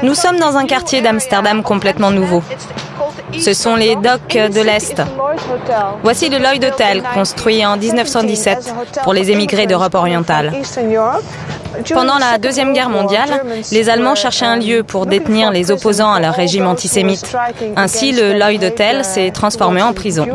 Nous sommes dans un quartier d'Amsterdam complètement nouveau. Ce sont les docks de l'Est. Voici le Lloyd Hotel, construit en 1917 pour les émigrés d'Europe orientale. Pendant la Deuxième Guerre mondiale, les Allemands cherchaient un lieu pour détenir les opposants à leur régime antisémite. Ainsi, le Lloyd Hotel s'est transformé en prison.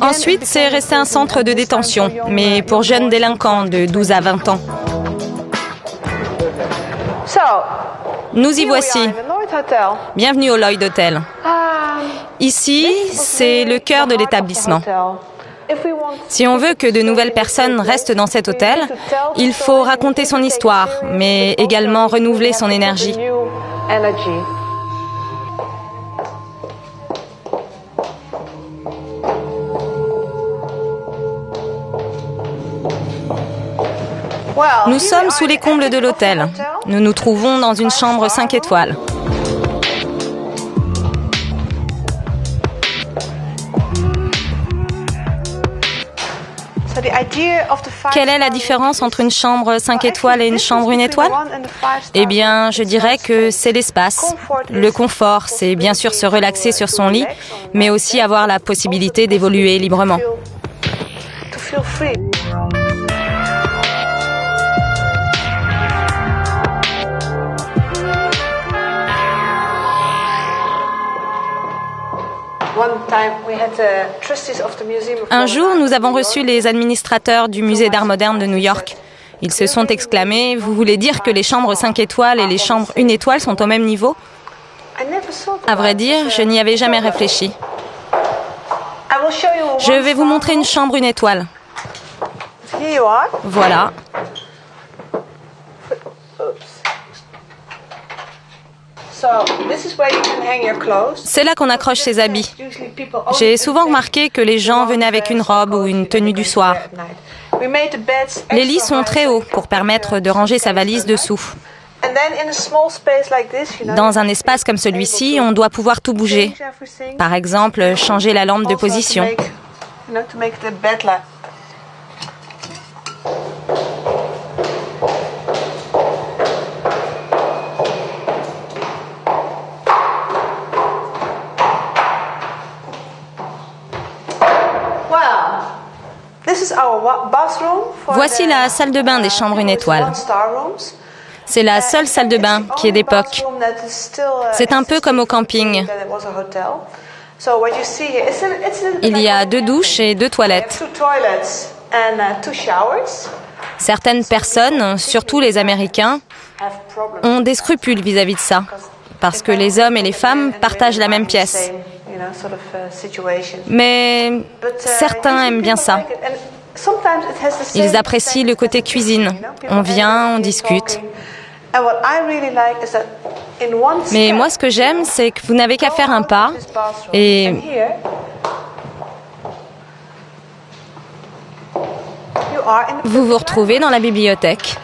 Ensuite, c'est resté un centre de détention, mais pour jeunes délinquants de 12 à 20 ans. Nous y voici. Bienvenue au Lloyd Hotel. Ici, c'est le cœur de l'établissement. Si on veut que de nouvelles personnes restent dans cet hôtel, il faut raconter son histoire, mais également renouveler son énergie. Nous sommes sous les combles de l'hôtel. Nous nous trouvons dans une chambre 5 étoiles. Quelle est la différence entre une chambre 5 étoiles et une chambre 1 étoile? Eh bien, je dirais que c'est l'espace. Le confort, c'est bien sûr se relaxer sur son lit, mais aussi avoir la possibilité d'évoluer librement. Un jour, nous avons reçu les administrateurs du musée d'art moderne de New York. Ils se sont exclamés « Vous voulez dire que les chambres 5 étoiles et les chambres 1 étoile sont au même niveau ?» À vrai dire, je n'y avais jamais réfléchi. Je vais vous montrer une chambre 1 étoile. Voilà. C'est là qu'on accroche ses habits. J'ai souvent remarqué que les gens venaient avec une robe ou une tenue du soir. Les lits sont très hauts pour permettre de ranger sa valise dessous. Dans un espace comme celui-ci, on doit pouvoir tout bouger. Par exemple, changer la lampe de position. Voici la salle de bain des chambres 1 étoile. C'est la seule salle de bain qui est d'époque. C'est un peu comme au camping. Il y a 2 douches et 2 toilettes. Certaines personnes, surtout les Américains, ont des scrupules vis-à-vis de ça, parce que les hommes et les femmes partagent la même pièce. Mais certains aiment bien ça. Ils apprécient le côté cuisine. On vient, on discute. Mais moi, ce que j'aime, c'est que vous n'avez qu'à faire un pas et vous vous retrouvez dans la bibliothèque.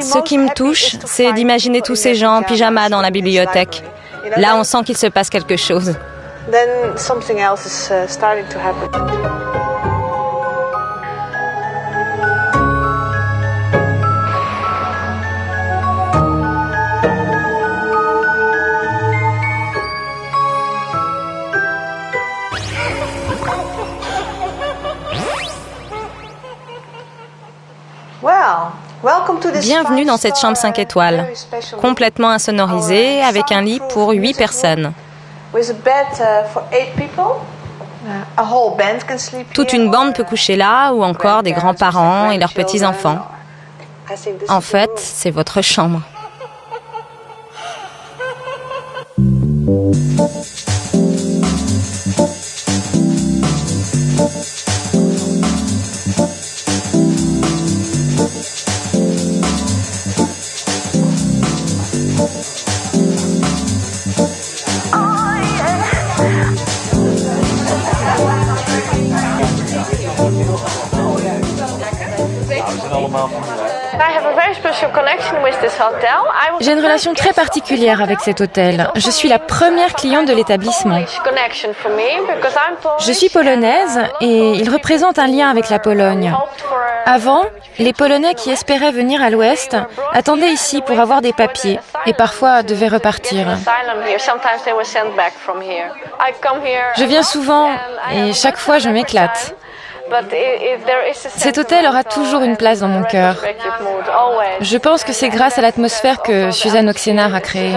Ce qui me touche, c'est d'imaginer tous ces gens en pyjama dans la bibliothèque. Là, on sent qu'il se passe quelque chose. Bienvenue dans cette chambre 5 étoiles, complètement insonorisée, avec un lit pour 8 personnes. Toute une bande peut coucher là, ou encore des grands-parents et leurs petits-enfants. En fait, c'est votre chambre. allemaal van J'ai une relation très particulière avec cet hôtel. Je suis la première cliente de l'établissement. Je suis polonaise et il représente un lien avec la Pologne. Avant, les Polonais qui espéraient venir à l'Ouest attendaient ici pour avoir des papiers et parfois devaient repartir. Je viens souvent et chaque fois je m'éclate. Cet hôtel aura toujours une place dans mon cœur. Je pense que c'est grâce à l'atmosphère que Suzanne Oxenar a créée.